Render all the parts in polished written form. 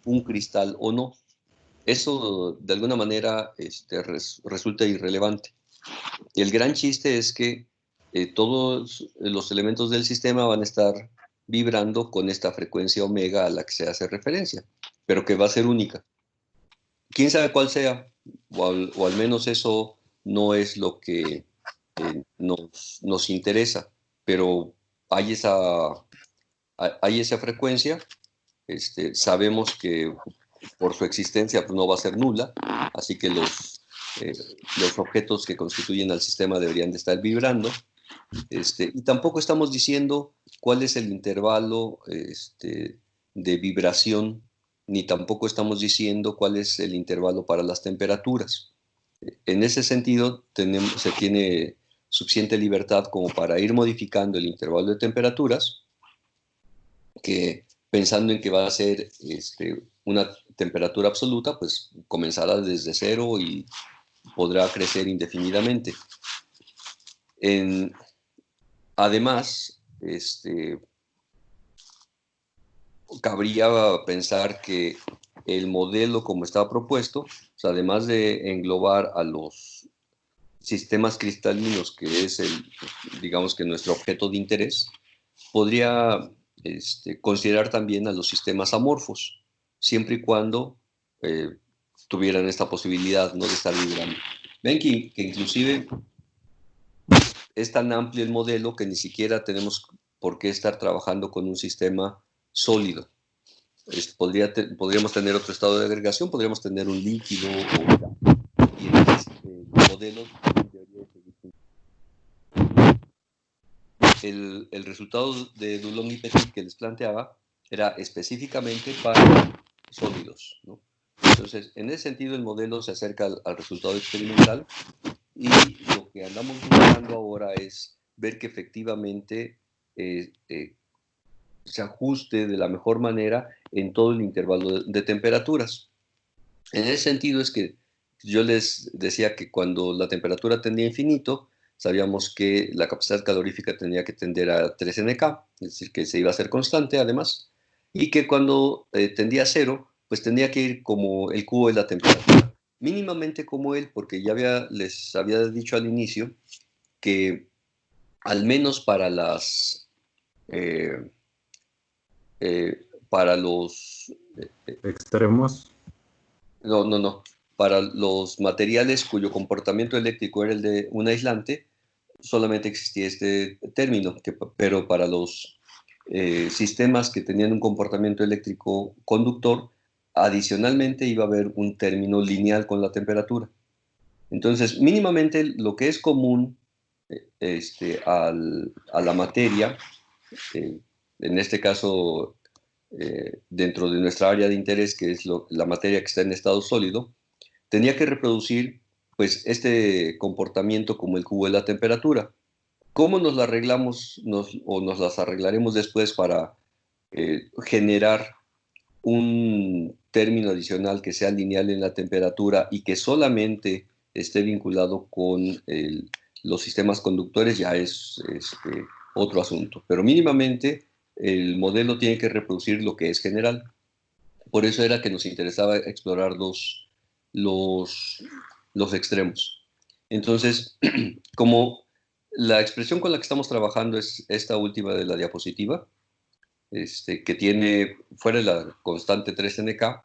un cristal o no. Eso de alguna manera resulta irrelevante. Y el gran chiste es que todos los elementos del sistema van a estar vibrando con esta frecuencia omega a la que se hace referencia, pero que va a ser única. ¿Quién sabe cuál sea? O al menos eso no es lo que nos interesa, pero hay esa frecuencia. Sabemos que por su existencia pues, no va a ser nula, así que los objetos que constituyen al sistema deberían de estar vibrando. Y tampoco estamos diciendo cuál es el intervalo de vibración, ni tampoco estamos diciendo cuál es el intervalo para las temperaturas. En ese sentido, se tiene suficiente libertad como para ir modificando el intervalo de temperaturas, que pensando en que va a ser una temperatura absoluta, pues comenzará desde cero y podrá crecer indefinidamente. Además, cabría pensar que el modelo como está propuesto, o sea, además de englobar a los sistemas cristalinos, que es digamos que nuestro objeto de interés, podría considerar también a los sistemas amorfos, siempre y cuando tuvieran esta posibilidad, ¿no?, de estar vibrando. Ven que inclusive es tan amplio el modelo que ni siquiera tenemos por qué estar trabajando con un sistema sólido. Podríamos tener otro estado de agregación, podríamos tener un líquido y el modelo debería seguir. El resultado de Dulong y Petit que les planteaba era específicamente para sólidos, ¿no? Entonces, en ese sentido, el modelo se acerca al resultado experimental, y lo que andamos buscando ahora es ver que efectivamente se ajuste de la mejor manera en todo el intervalo de temperaturas. En ese sentido es que yo les decía que cuando la temperatura tendía a infinito, sabíamos que la capacidad calorífica tenía que tender a 3NK, es decir, que se iba a hacer constante además, y que cuando tendía a cero, pues tendría que ir como el cubo de la temperatura, mínimamente como él, porque ya les había dicho al inicio que al menos para para los extremos. No. Para los materiales cuyo comportamiento eléctrico era el de un aislante, solamente existía este término, pero para los sistemas que tenían un comportamiento eléctrico conductor, adicionalmente iba a haber un término lineal con la temperatura. Entonces, mínimamente lo que es común a la materia, en este caso dentro de nuestra área de interés, que es la materia que está en estado sólido, tenía que reproducir pues este comportamiento como el cubo de la temperatura. ¿Cómo nos la arreglamos o nos las arreglaremos después para generar un término adicional que sea lineal en la temperatura y que solamente esté vinculado con los sistemas conductores? Ya es otro asunto. Pero mínimamente el modelo tiene que reproducir lo que es general. Por eso era que nos interesaba explorar los extremos. Entonces, como la expresión con la que estamos trabajando es esta última de la diapositiva, que tiene, fuera de la constante 3NK,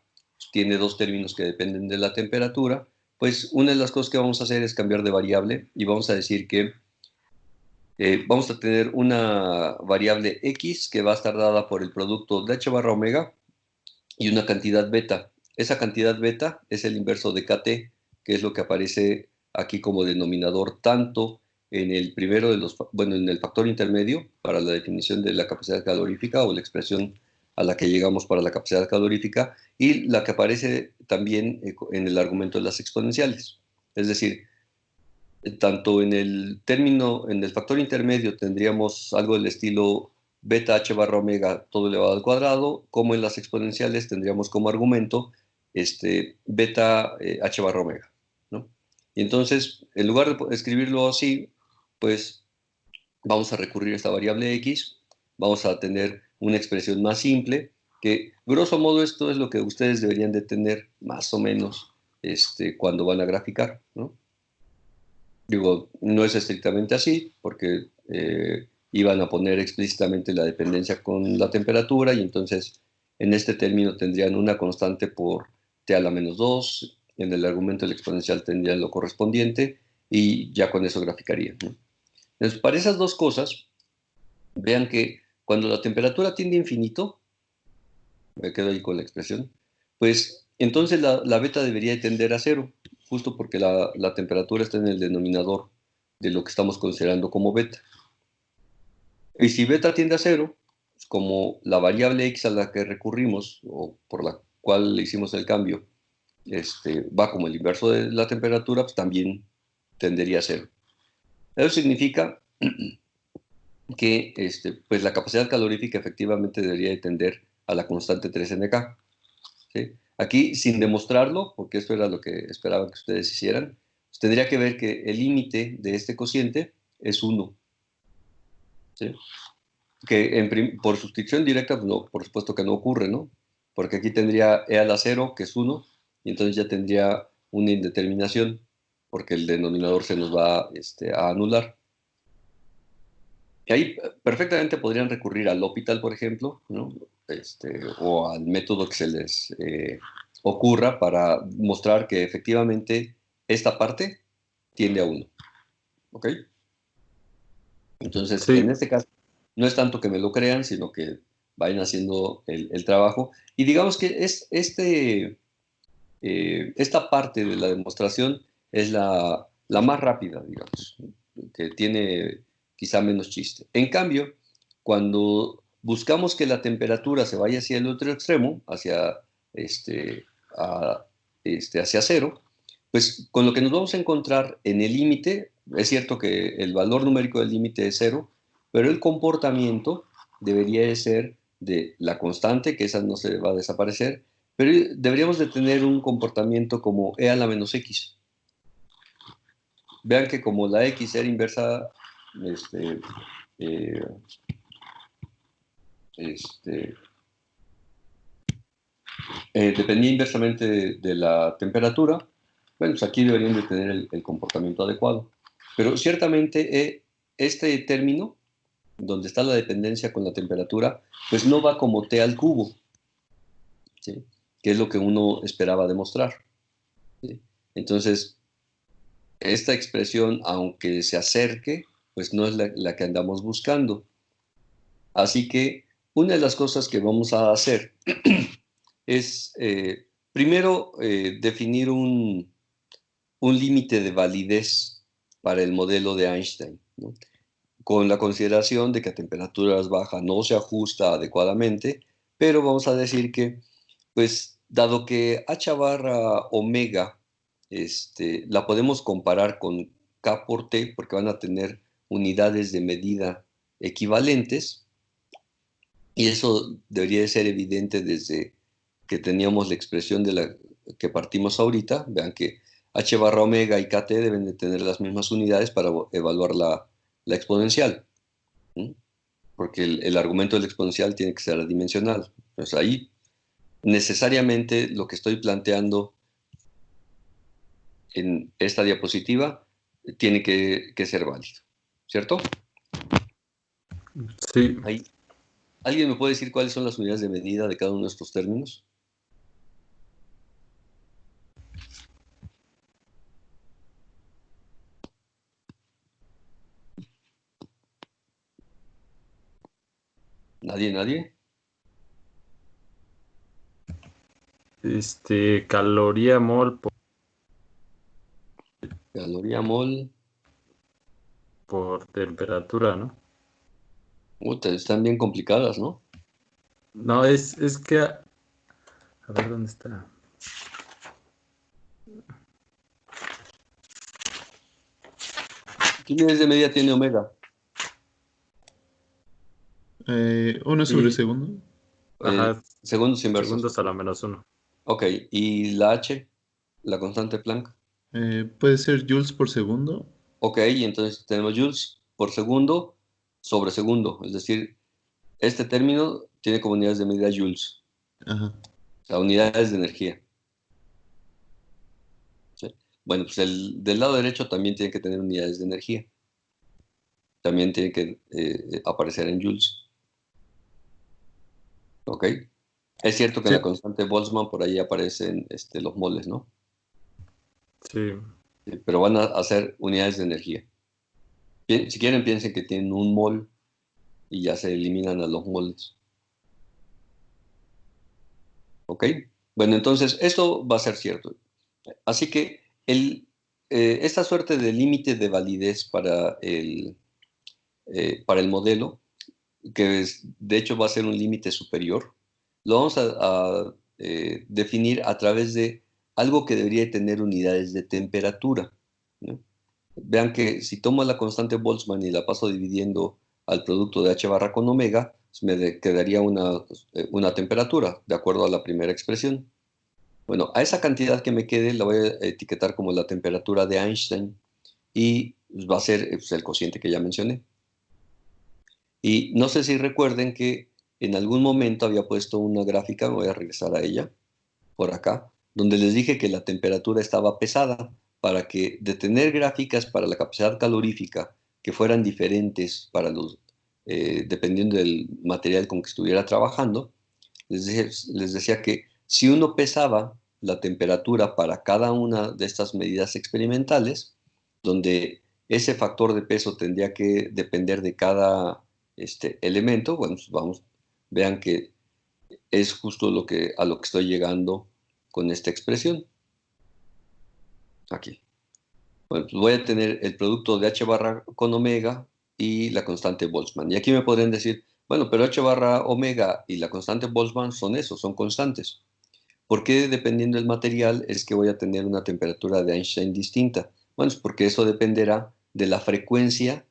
tiene dos términos que dependen de la temperatura, pues una de las cosas que vamos a hacer es cambiar de variable y vamos a decir que vamos a tener una variable X que va a estar dada por el producto de H barra omega y una cantidad beta. Esa cantidad beta es el inverso de KT, que es lo que aparece aquí como denominador tanto en el primero de en el factor intermedio para la definición de la capacidad calorífica o la expresión a la que llegamos para la capacidad calorífica, y la que aparece también en el argumento de las exponenciales. Es decir, tanto en el factor intermedio tendríamos algo del estilo beta h barra omega todo elevado al cuadrado, como en las exponenciales tendríamos como argumento beta h barra omega, ¿no? Y entonces, en lugar de escribirlo así, pues vamos a recurrir a esta variable x, vamos a tener una expresión más simple, que grosso modo esto es lo que ustedes deberían de tener más o menos cuando van a graficar, ¿no? Digo, no es estrictamente así, porque iban a poner explícitamente la dependencia con la temperatura y entonces en este término tendrían una constante por t a la menos 2, en el argumento del exponencial tendrían lo correspondiente y ya con eso graficarían, ¿no? Entonces, para esas dos cosas, vean que cuando la temperatura tiende a infinito, me quedo ahí con la expresión, pues entonces la beta debería de tender a cero, justo porque la temperatura está en el denominador de lo que estamos considerando como beta. Y si beta tiende a cero, pues como la variable x a la que recurrimos, o por la cual le hicimos el cambio, va como el inverso de la temperatura, pues también tendería a cero. Eso significa que pues la capacidad calorífica efectivamente debería de tender a la constante 3NK. ¿Sí? Aquí, sin demostrarlo, porque esto era lo que esperaban que ustedes hicieran, pues tendría que ver que el límite de este cociente es 1. ¿Sí? Que por sustitución directa, pues no, por supuesto que no ocurre, ¿no? Porque aquí tendría e a la 0, que es 1, y entonces ya tendría una indeterminación, porque el denominador se nos va a anular. Y ahí perfectamente podrían recurrir al L'Hopital, por ejemplo, ¿no? O al método que se les ocurra para mostrar que efectivamente esta parte tiende a 1. ¿Ok? Entonces, en Sí, este caso, no es tanto que me lo crean, sino que vayan haciendo el trabajo. Y digamos que esta parte de la demostración es la más rápida, digamos, que tiene quizá menos chiste. En cambio, cuando buscamos que la temperatura se vaya hacia el otro extremo, a- hacia cero, pues con lo que nos vamos a encontrar en el límite, es cierto que el valor numérico del límite es cero, pero el comportamiento debería de ser de la constante, que esa no se va a desaparecer, pero deberíamos de tener un comportamiento como e a la menos x. Vean que como la x era inversa, este, eh, este, dependía inversamente de la temperatura, bueno, pues aquí deberían de tener el comportamiento adecuado. Pero ciertamente este término, donde está la dependencia con la temperatura, pues no va como t al cubo, ¿sí? Que es lo que uno esperaba demostrar, ¿sí? Entonces, esta expresión, aunque se acerque, pues no es la que andamos buscando. Así que una de las cosas que vamos a hacer es, primero, definir un límite de validez para el modelo de Einstein, ¿no? Con la consideración de que a temperaturas bajas no se ajusta adecuadamente, pero vamos a decir que, pues, dado que h barra omega la podemos comparar con k por t, porque van a tener unidades de medida equivalentes, y eso debería de ser evidente desde que teníamos la expresión de la que partimos ahorita. Vean que h barra omega y kt deben de tener las mismas unidades para evaluar la exponencial, ¿sí? Porque el argumento del exponencial tiene que ser adimensional. Entonces ahí necesariamente lo que estoy planteando en esta diapositiva tiene que ser válido, ¿cierto? sí. Ahí, ¿alguien me puede decir cuáles son las unidades de medida de cada uno de estos términos? ¿Nadie, nadie? Caloría mol Caloría mol. por temperatura, ¿no? Están bien complicadas, ¿no? No, es que, a ver dónde está. ¿Qué unidades de medida tiene omega? 1 sobre Y, segundo. ajá, Segundos inversos. segundos a la menos uno. Ok, ¿y la h? La constante Planck. Puede ser joules por segundo. Ok, y entonces tenemos joules por segundo sobre segundo. Es decir, este término tiene como unidades de medida joules. Ajá. O sea, unidades de energía. ¿Sí? Bueno, pues del lado derecho también tiene que tener unidades de energía. También tiene que aparecer en joules. ¿Ok? Es cierto que en Sí. la constante Boltzmann por ahí aparecen los moles, ¿no? Sí. Sí, pero van a ser unidades de energía. Si quieren, piensen que tienen un mol y ya se eliminan a los moles. ¿Ok? Bueno, entonces esto va a ser cierto. Así que esta suerte de límite de validez para el modelo, que de hecho va a ser un límite superior, lo vamos a definir a través de algo que debería tener unidades de temperatura, ¿no? Vean que si tomo la constante Boltzmann y la paso dividiendo al producto de h barra con omega, pues quedaría una temperatura, de acuerdo a la primera expresión. Bueno, a esa cantidad que me quede la voy a etiquetar como la temperatura de Einstein y pues, va a ser pues, el cociente que ya mencioné. Y no sé si recuerden que en algún momento había puesto una gráfica, me voy a regresar a ella, por acá, donde les dije que la temperatura estaba pesada para que de tener gráficas para la capacidad calorífica que fueran diferentes dependiendo del material con que estuviera trabajando, les decía que si uno pesaba la temperatura para cada una de estas medidas experimentales, donde ese factor de peso tendría que depender de cada elemento, bueno, pues vean que es justo a lo que estoy llegando con esta expresión. Aquí. Bueno, pues voy a tener el producto de h barra con omega y la constante Boltzmann. Y aquí me podrían decir, bueno, pero h barra omega y la constante Boltzmann son eso, son constantes. ¿Por qué dependiendo del material es que voy a tener una temperatura de Einstein distinta? Bueno, es porque eso dependerá de la frecuencia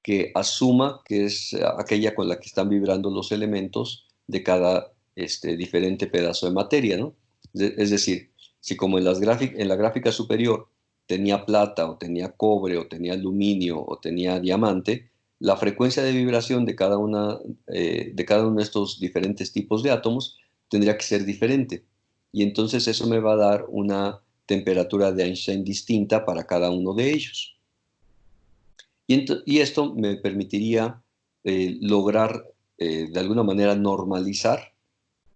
que asuma que es aquella con la que están vibrando los elementos de cada diferente pedazo de materia, ¿no? Es decir, si como en la gráfica superior tenía plata o tenía cobre o tenía aluminio o tenía diamante, la frecuencia de vibración de cada uno de estos diferentes tipos de átomos tendría que ser diferente. Y entonces eso me va a dar una temperatura de Einstein distinta para cada uno de ellos. Y esto me permitiría lograr de alguna manera normalizar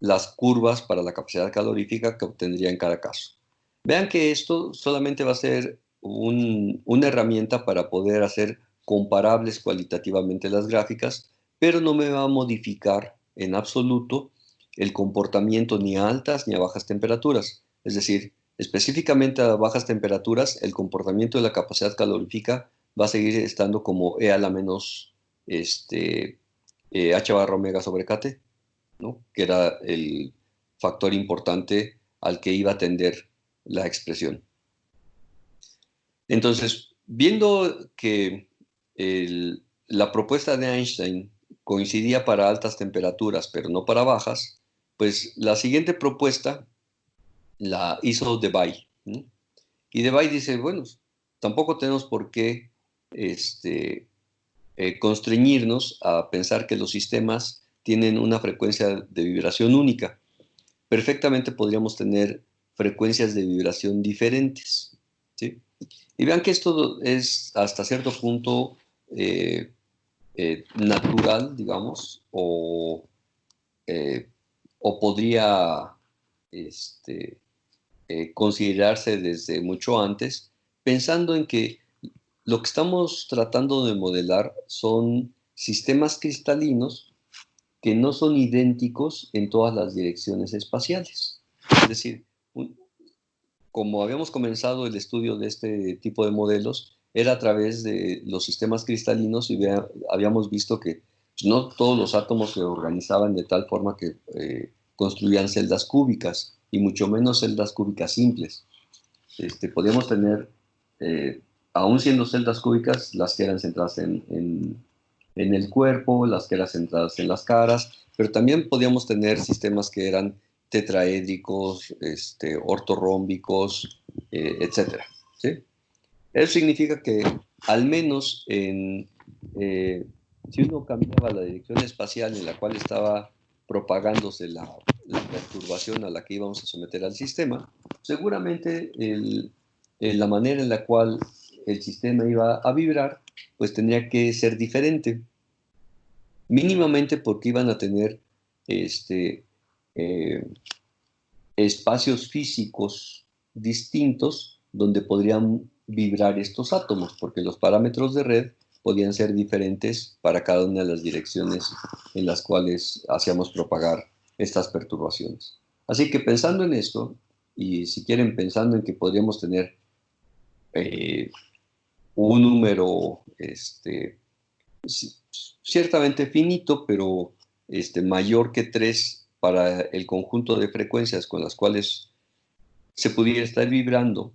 las curvas para la capacidad calorífica que obtendría en cada caso. Vean que esto solamente va a ser una herramienta para poder hacer comparables cualitativamente las gráficas, pero no me va a modificar en absoluto el comportamiento ni a altas ni a bajas temperaturas. Es decir, específicamente a bajas temperaturas, el comportamiento de la capacidad calorífica va a seguir estando como E a la menos H barra omega sobre KT, ¿no? Que era el factor importante al que iba a tender la expresión. Entonces, viendo que la propuesta de Einstein coincidía para altas temperaturas, pero no para bajas, pues la siguiente propuesta la hizo Debye, ¿no? Y Debye dice, bueno, tampoco tenemos por qué constreñirnos a pensar que los sistemas tienen una frecuencia de vibración única. Perfectamente podríamos tener frecuencias de vibración diferentes, ¿sí? Y vean que esto es hasta cierto punto natural, digamos, eh, o podría considerarse desde mucho antes, pensando en que lo que estamos tratando de modelar son sistemas cristalinos que no son idénticos en todas las direcciones espaciales. Es decir, como habíamos comenzado el estudio de este tipo de modelos, era a través de los sistemas cristalinos y habíamos visto que pues, no todos los átomos se organizaban de tal forma que construían celdas cúbicas, y mucho menos celdas cúbicas simples. Podíamos tener, aún siendo celdas cúbicas, las que eran centradas en el cuerpo, las que eran centradas en las caras, pero también podíamos tener sistemas que eran tetraédricos, ortorrómbicos, etcétera, ¿sí? Eso significa que al menos si uno cambiaba la dirección espacial en la cual estaba propagándose la perturbación a la que íbamos a someter al sistema, seguramente la manera en la cual el sistema iba a vibrar, pues tendría que ser diferente, mínimamente porque iban a tener espacios físicos distintos donde podrían vibrar estos átomos, porque los parámetros de red podían ser diferentes para cada una de las direcciones en las cuales hacíamos propagar estas perturbaciones. Así que pensando en esto, y si quieren pensando en que podríamos tener un número ciertamente finito, pero mayor que 3 para el conjunto de frecuencias con las cuales se pudiera estar vibrando,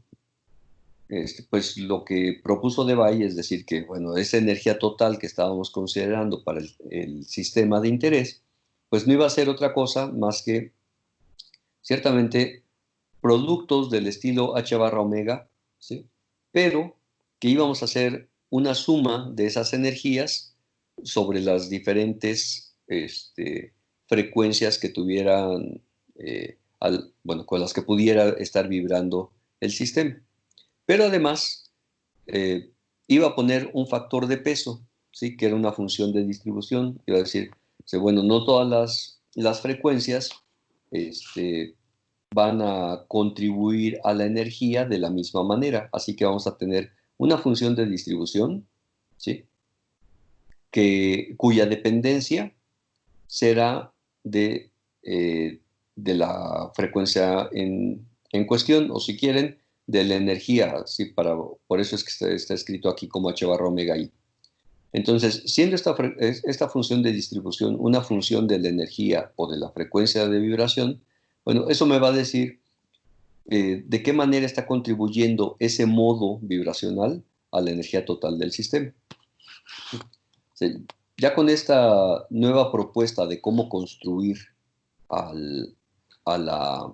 pues lo que propuso Debye es decir que, bueno, esa energía total que estábamos considerando para el sistema de interés, pues no iba a ser otra cosa más que ciertamente productos del estilo H barra omega, ¿sí? Pero que íbamos a hacer una suma de esas energías sobre las diferentes frecuencias que tuvieran, con las que pudiera estar vibrando el sistema. Pero además iba a poner un factor de peso, ¿sí? Que era una función de distribución. Iba a decir, bueno, no todas las frecuencias van a contribuir a la energía de la misma manera. Así que vamos a tener una función de distribución, ¿sí? Cuya dependencia será de la frecuencia en cuestión, o si quieren, de la energía, ¿sí? Por eso es que está escrito aquí como H barra omega I. Entonces, siendo esta función de distribución una función de la energía o de la frecuencia de vibración, bueno, eso me va a decir de qué manera está contribuyendo ese modo vibracional a la energía total del sistema. Sí. Ya con esta nueva propuesta de cómo construir a la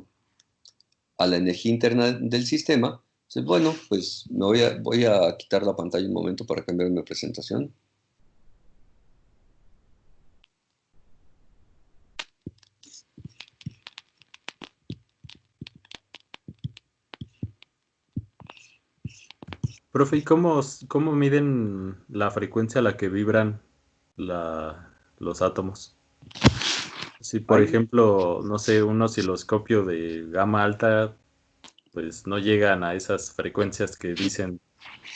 energía interna del sistema, bueno, pues voy a quitar la pantalla un momento para cambiar mi presentación. Profe, ¿y cómo miden la frecuencia a la que vibran los átomos? Si, por ejemplo, no sé, un osciloscopio de gama alta, pues no llegan a esas frecuencias que dicen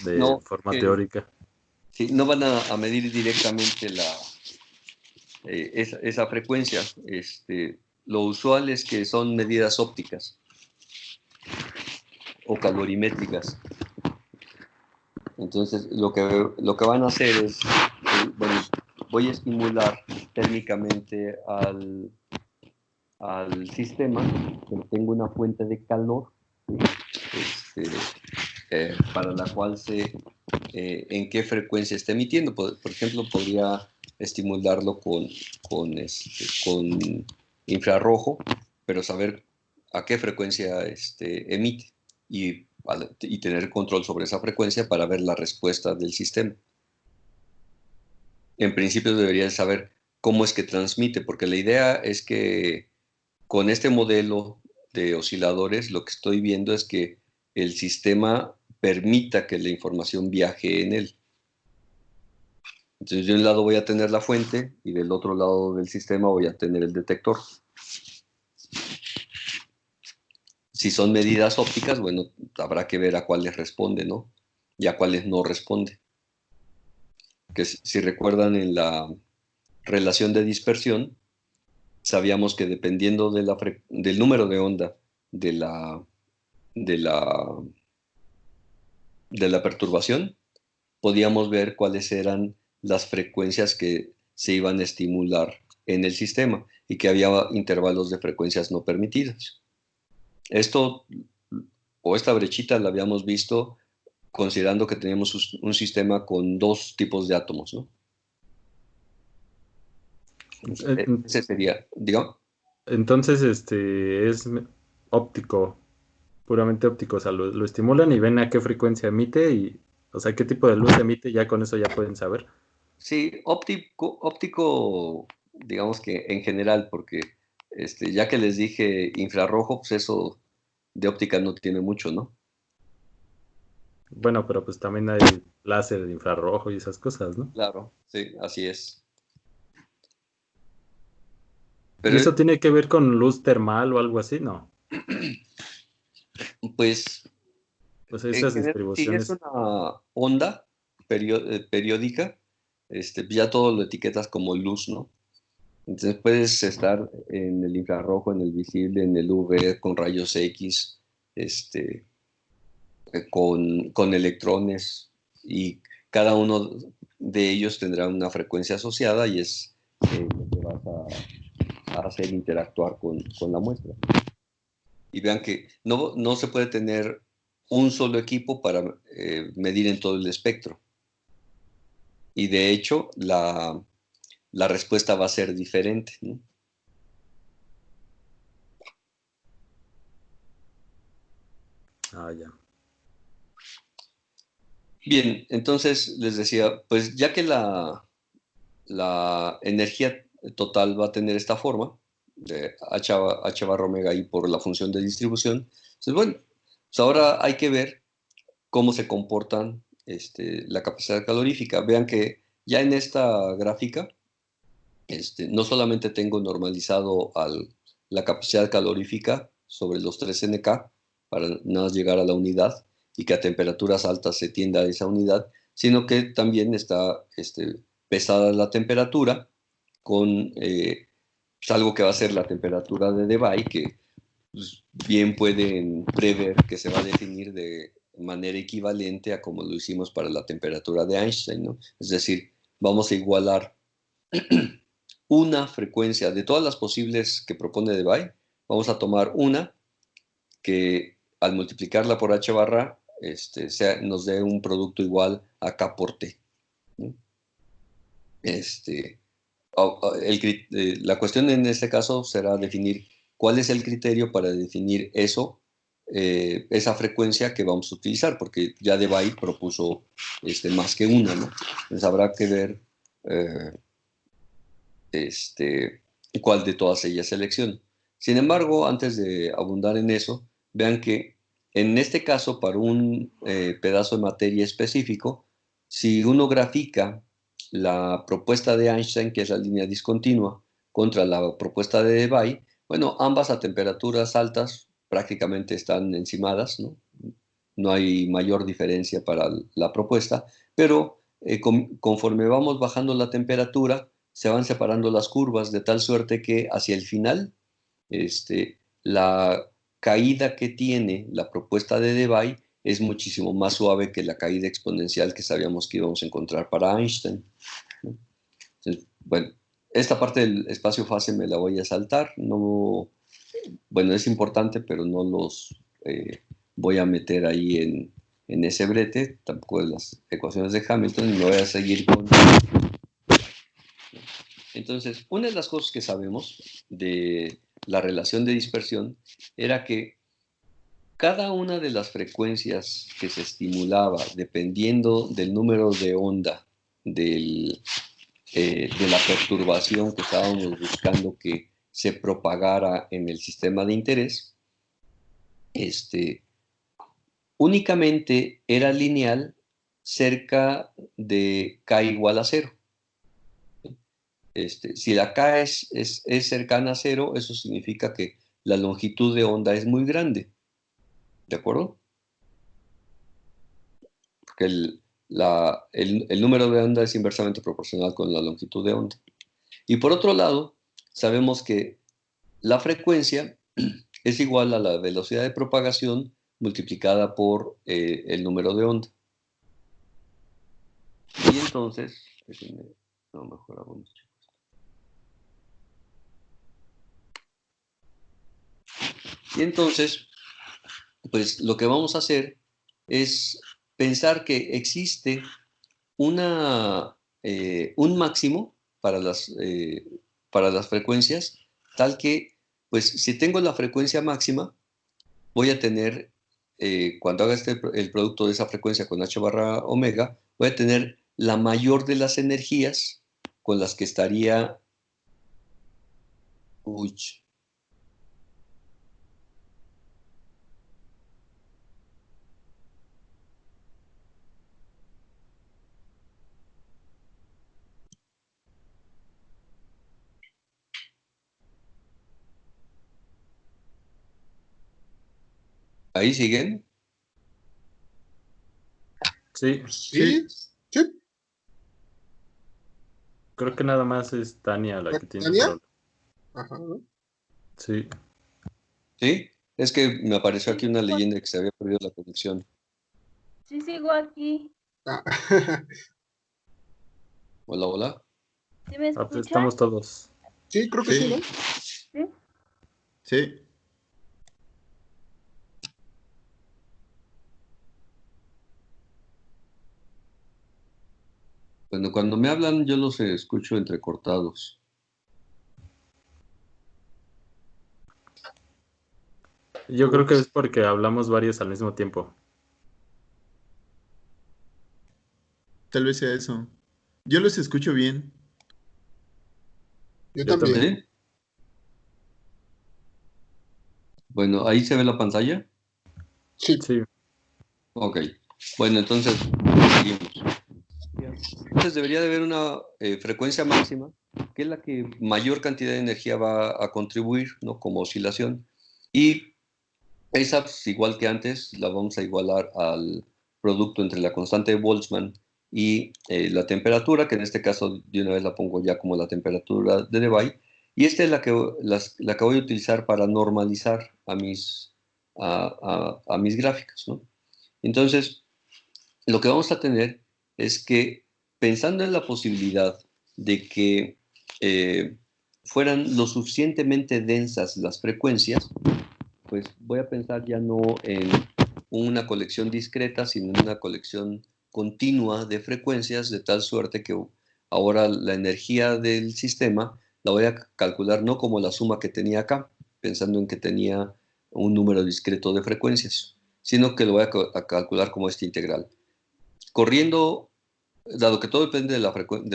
de forma teórica. Sí, no van a medir directamente esa frecuencia. Lo usual es que son medidas ópticas o calorimétricas. Entonces, lo que van a hacer es, bueno, voy a estimular térmicamente al sistema, que tengo una fuente de calor, para la cual sé en qué frecuencia está emitiendo. Por ejemplo, podría estimularlo con infrarrojo, pero saber a qué frecuencia emite y tener control sobre esa frecuencia para ver la respuesta del sistema. En principio debería saber cómo es que transmite, porque la idea es que con este modelo de osciladores lo que estoy viendo es que el sistema permita que la información viaje en él. Entonces, de un lado voy a tener la fuente y del otro lado del sistema voy a tener el detector. Si son medidas ópticas, bueno, habrá que ver a cuáles responde, ¿no? Y a cuáles no responde. Que si recuerdan en la relación de dispersión, sabíamos que dependiendo del número de onda de la perturbación, podíamos ver cuáles eran las frecuencias que se iban a estimular en el sistema y que había intervalos de frecuencias no permitidas. Esta brechita la habíamos visto considerando que teníamos un sistema con 2 tipos de átomos, ¿no? Ese sería, digamos. Entonces, es óptico, puramente óptico, o sea, lo estimulan y ven a qué frecuencia emite y, o sea, qué tipo de luz emite, ya con eso ya pueden saber. Sí, óptico digamos que en general, porque ya que les dije infrarrojo, pues eso de óptica no tiene mucho, ¿no? Bueno, pero pues también hay láser de infrarrojo y esas cosas, ¿no? Claro, sí, así es. ¿Y Pero eso tiene que ver con luz termal o algo así? No. pues Pues en esas general, si es distribuciones. una onda periódica, ya todo lo etiquetas como luz, ¿no? Entonces puedes estar en el infrarrojo, en el visible, en el UV, con rayos X, con electrones, y cada uno de ellos tendrá una frecuencia asociada y es lo que vas a hacer interactuar con la muestra. Y vean que no se puede tener un solo equipo para medir en todo el espectro. Y de hecho, la respuesta va a ser diferente, ¿no? Ah, ya. Bien, entonces les decía, pues ya que la energía total va a tener esta forma, de H barra omega I por la función de distribución, entonces bueno, pues ahora hay que ver cómo se comportan la capacidad calorífica. Vean que ya en esta gráfica, no solamente tengo normalizado la capacidad calorífica sobre los 3 NK para nada más llegar a la unidad y que a temperaturas altas se tienda a esa unidad, sino que también está pesada la temperatura con pues, algo que va a ser la temperatura de Debye, que pues, bien pueden prever que se va a definir de manera equivalente a como lo hicimos para la temperatura de Einstein, ¿no? Es decir, vamos a igualar una frecuencia de todas las posibles que propone Debye, vamos a tomar una que al multiplicarla por h barra nos dé un producto igual a k por t, ¿no? La cuestión en este caso será definir cuál es el criterio para definir eso, esa frecuencia que vamos a utilizar, porque ya Debye propuso más que una, ¿no? Entonces habrá que ver eh, cuál de todas ellas selecciona. Sin embargo, antes de abundar en eso, vean que en este caso, para un pedazo de materia específico, si uno grafica la propuesta de Einstein, que es la línea discontinua, contra la propuesta de Debye, bueno, ambas a temperaturas altas prácticamente están encimadas, ¿no? No hay mayor diferencia para la propuesta, pero conforme vamos bajando la temperatura, se van separando las curvas de tal suerte que hacia el final, la caída que tiene la propuesta de Debye es muchísimo más suave que la caída exponencial que sabíamos que íbamos a encontrar para Einstein, ¿no? Entonces, bueno, esta parte del espacio fase me la voy a saltar, no, bueno, es importante, pero no los voy a meter ahí en ese brete, tampoco en las ecuaciones de Hamilton, y me voy a seguir con... Entonces, una de las cosas que sabemos de la relación de dispersión era que cada una de las frecuencias que se estimulaba, dependiendo del número de onda de la perturbación que estábamos buscando que se propagara en el sistema de interés, únicamente era lineal cerca de k igual a 0. Si la k es cercana a 0, eso significa que la longitud de onda es muy grande, ¿de acuerdo? Porque el número de onda es inversamente proporcional con la longitud de onda. Y por otro lado, sabemos que la frecuencia es igual a la velocidad de propagación multiplicada por el número de onda. Y entonces, no, mejoramos. Y entonces, pues lo que vamos a hacer es pensar que existe un máximo para las frecuencias, tal que, pues si tengo la frecuencia máxima, voy a tener, cuando haga el producto de esa frecuencia con h barra omega, voy a tener la mayor de las energías con las que estaría Uy. ¿Ahí siguen? Sí, Sí, sí. creo que nada más es Tania la que tiene un ¿Tania? problema. Ajá, ¿no? Sí, ¿Sí? Es que me apareció aquí una Sí, leyenda que se había perdido la conexión. sí, sigo aquí. Ah, Hola, hola. ¿Sí me pues escuchan? estamos todos. sí, creo que sí, ¿no? ¿Sí? Sí. Bueno, cuando me hablan yo los escucho entrecortados. Yo creo que es porque hablamos varios al mismo tiempo. Tal vez sea eso. Yo los escucho bien. Yo Yo también. también. ¿Sí? Bueno, ahí se ve la pantalla. Sí. Sí, Ok. Bueno, entonces seguimos. Entonces debería de haber una frecuencia máxima, que es la que mayor cantidad de energía va a contribuir, ¿no? Como oscilación. Y esa, pues, igual que antes, la vamos a igualar al producto entre la constante de Boltzmann y la temperatura, que en este caso de una vez la pongo ya como la temperatura de Debye. Y esta es la que voy a utilizar para normalizar a mis gráficas, ¿no? Entonces, lo que vamos a tener es que, pensando en la posibilidad de que fueran lo suficientemente densas las frecuencias, pues voy a pensar ya no en una colección discreta, sino en una colección continua de frecuencias, de tal suerte que ahora la energía del sistema la voy a calcular no como la suma que tenía acá, pensando en que tenía un número discreto de frecuencias, sino que lo voy a calcular como este integral. Corriendo, dado que todo depende de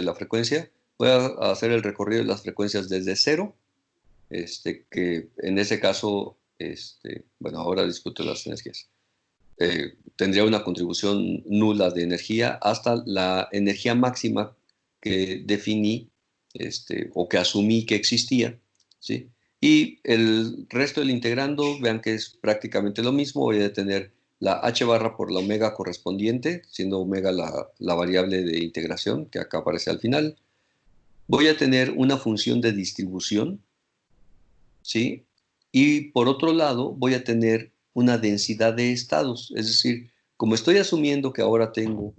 la frecuencia, voy a hacer el recorrido de las frecuencias desde cero, que en ese caso, bueno, ahora discuto las energías. Tendría una contribución nula de energía hasta la energía máxima que definí, o que asumí que existía, ¿sí? Y el resto del integrando, vean que es prácticamente lo mismo. Voy a tener la h barra por la omega correspondiente, siendo omega la variable de integración que acá aparece al final. Voy a tener una función de distribución, ¿sí? Y por otro lado, voy a tener una densidad de estados, es decir, como estoy asumiendo que ahora tengo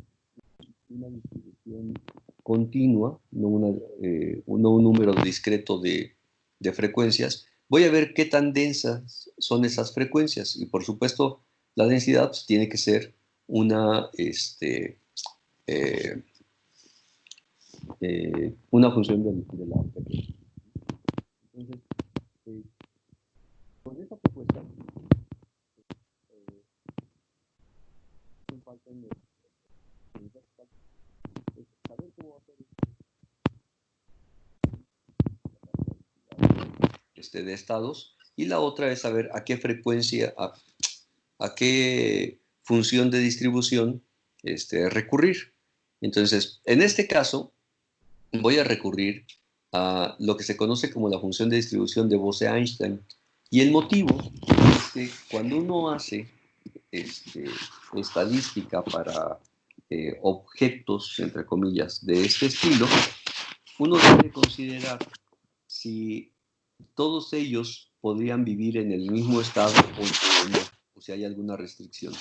una distribución continua, no un número discreto de frecuencias, voy a ver qué tan densas son esas frecuencias. Y por supuesto, la densidad, pues, tiene que ser eh, una función de la frecuencia. Entonces, eh, con esa propuesta, falta saber cómo va a ser de estados, y la otra es saber a qué frecuencia, a qué función de distribución recurrir. Entonces, en este caso, voy a recurrir a lo que se conoce como la función de distribución de Bose-Einstein. Y el motivo es que cuando uno hace estadística para objetos, entre comillas, de este estilo, uno debe considerar si todos ellos podrían vivir en el mismo estado o no, o si hay alguna restricción.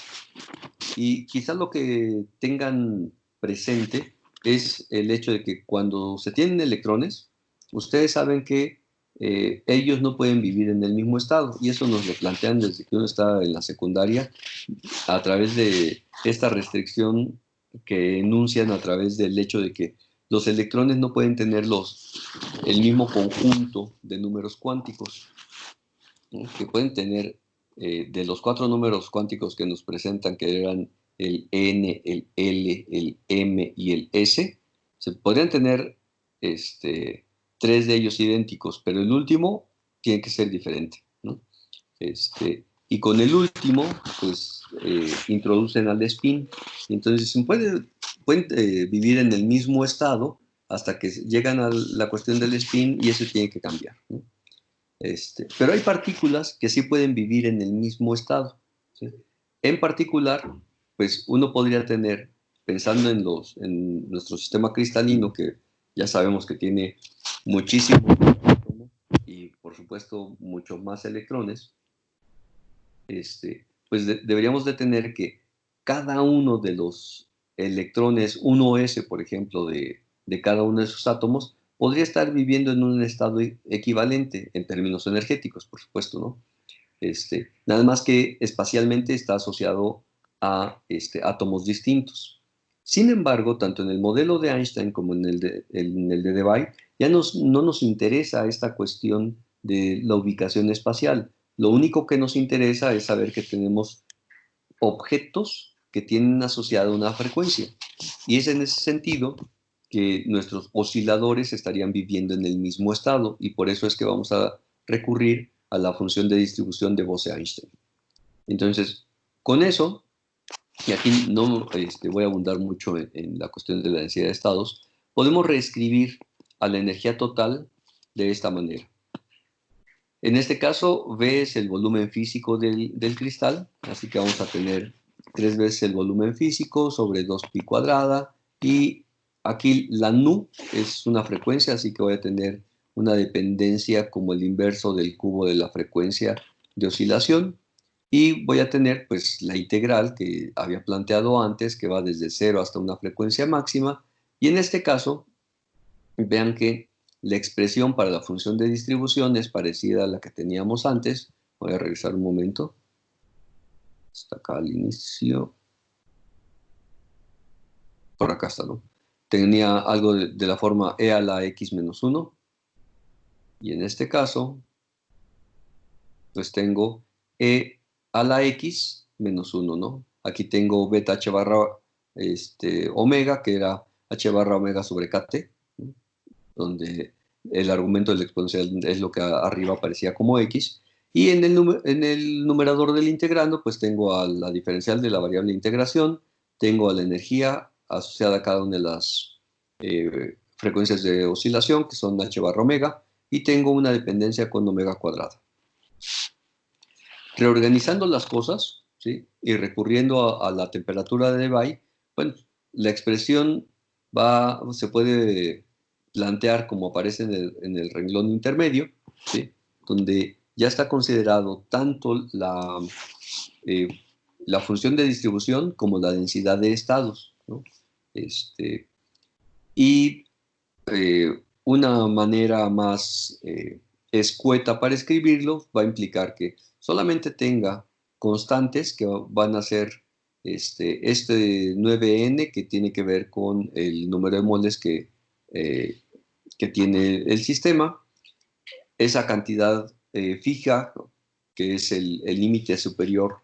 Y quizás lo que tengan presente es el hecho de que cuando se tienen electrones, ustedes saben que ellos no pueden vivir en el mismo estado, y eso nos lo plantean desde que uno está en la secundaria, a través de esta restricción que enuncian a través del hecho de que los electrones no pueden tener el mismo conjunto de números cuánticos, ¿no? Que pueden tener, de los 4 números cuánticos que nos presentan, que eran el n, el l, el m y el s, se podrían tener 3 de ellos idénticos, pero el último tiene que ser diferente, ¿no? Y con el último, pues introducen al spin. Entonces pueden vivir en el mismo estado hasta que llegan a la cuestión del spin y eso tiene que cambiar, ¿no? Pero hay partículas que sí pueden vivir en el mismo estado, ¿sí? En particular, pues uno podría tener, pensando en nuestro sistema cristalino, que ya sabemos que tiene muchísimos átomos y por supuesto muchos más electrones, pues deberíamos de tener que cada uno de los electrones 1s, por ejemplo, de cada uno de esos átomos, podría estar viviendo en un estado equivalente en términos energéticos, por supuesto, ¿no? Nada más que espacialmente está asociado a átomos distintos. Sin embargo, tanto en el modelo de Einstein como en el de Debye, ya no nos interesa esta cuestión de la ubicación espacial. Lo único que nos interesa es saber que tenemos objetos que tienen asociada una frecuencia. Y es en ese sentido que nuestros osciladores estarían viviendo en el mismo estado, y por eso es que vamos a recurrir a la función de distribución de Bose-Einstein. Entonces, con eso, y aquí no voy a abundar mucho en la cuestión de la densidad de estados, podemos reescribir a la energía total de esta manera. En este caso, V es el volumen físico del cristal, así que vamos a tener 3 veces el volumen físico sobre 2pi cuadrada, y aquí la nu es una frecuencia, así que voy a tener una dependencia como el inverso del cubo de la frecuencia de oscilación, y voy a tener pues la integral que había planteado antes, que va desde 0 hasta una frecuencia máxima, y en este caso, vean que la expresión para la función de distribución es parecida a la que teníamos antes. Voy a regresar un momento. Está acá al inicio. Por acá está, ¿no? Tenía algo de la forma e a la x menos 1. Y en este caso, pues tengo e a la x menos 1, ¿no? Aquí tengo beta h barra omega, que era h barra omega sobre kt, ¿no? Donde el argumento del exponencial es lo que arriba aparecía como x, y en el numerador del integrando pues tengo a la diferencial de la variable de integración, tengo a la energía asociada a cada una de las frecuencias de oscilación, que son h barra omega, y tengo una dependencia con omega cuadrada. Reorganizando las cosas, ¿sí? Y recurriendo a la temperatura de Debye, bueno, la expresión se puede plantear como aparece en el renglón intermedio, ¿sí? Donde ya está considerado tanto la función de distribución como la densidad de estados, ¿no? Y una manera más escueta para escribirlo va a implicar que solamente tenga constantes que van a ser este 9n, que tiene que ver con el número de moles que tiene el sistema, esa cantidad fija, que es el límite superior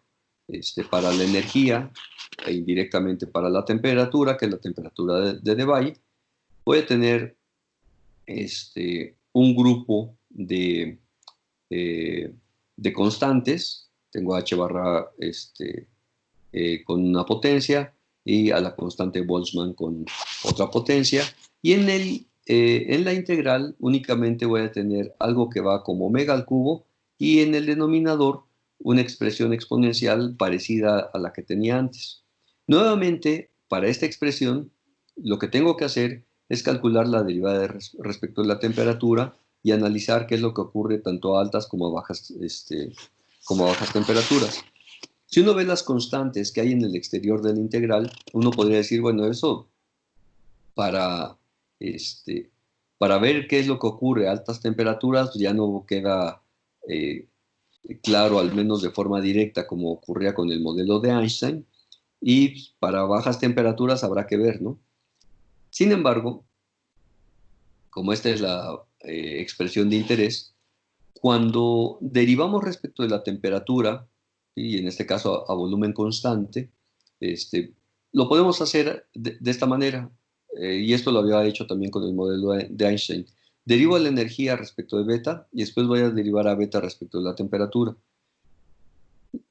para la energía e indirectamente para la temperatura, que es la temperatura de Debye. Voy a tener un grupo de constantes. Tengo h barra con una potencia, y a la constante Boltzmann con otra potencia, y en la integral únicamente voy a tener algo que va como omega al cubo, y en el denominador una expresión exponencial parecida a la que tenía antes. Nuevamente, para esta expresión, lo que tengo que hacer es calcular la derivada respecto de la temperatura y analizar qué es lo que ocurre tanto a altas como a bajas temperaturas. Si uno ve las constantes que hay en el exterior de la integral, uno podría decir, bueno, eso para ver qué es lo que ocurre a altas temperaturas ya no queda claro, al menos de forma directa, como ocurría con el modelo de Einstein, y para bajas temperaturas habrá que ver, ¿no? Sin embargo, como esta es la expresión de interés, cuando derivamos respecto de la temperatura, y en este caso a volumen constante, lo podemos hacer de esta manera, y esto lo había hecho también con el modelo de Einstein. Derivo la energía respecto de beta y después voy a derivar a beta respecto de la temperatura.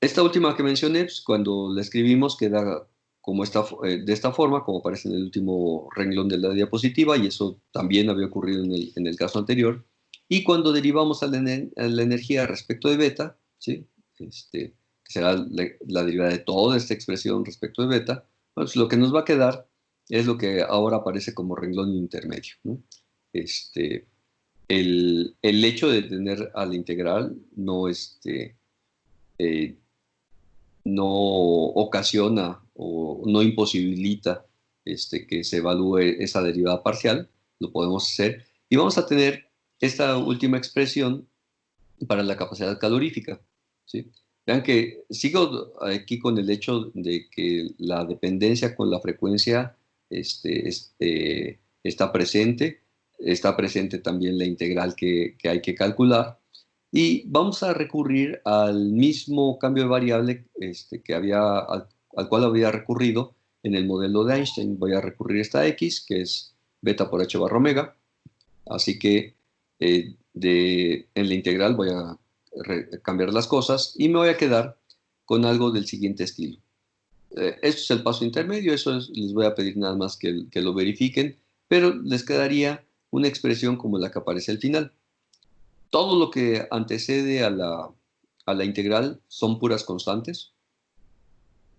Esta última que mencioné, pues, cuando la escribimos queda como de esta forma, como aparece en el último renglón de la diapositiva, y eso también había ocurrido en el caso anterior. Y cuando derivamos a la energía respecto de beta, ¿sí? Que será la derivada de toda esta expresión respecto de beta, pues lo que nos va a quedar es lo que ahora aparece como renglón intermedio, ¿no? El hecho de tener a la integral no ocasiona o no imposibilita que se evalúe esa derivada parcial, lo podemos hacer, y vamos a tener esta última expresión para la capacidad calorífica, ¿sí? Vean que sigo aquí con el hecho de que la dependencia con la frecuencia está presente también la integral que hay que calcular, y vamos a recurrir al mismo cambio de variable al cual había recurrido en el modelo de Einstein. Voy a recurrir a esta x, que es beta por h barra omega, así que en la integral voy a cambiar las cosas y me voy a quedar con algo del siguiente estilo. Esto es el paso intermedio, les voy a pedir nada más que lo verifiquen, pero les quedaría una expresión como la que aparece al final. Todo lo que antecede a la integral son puras constantes.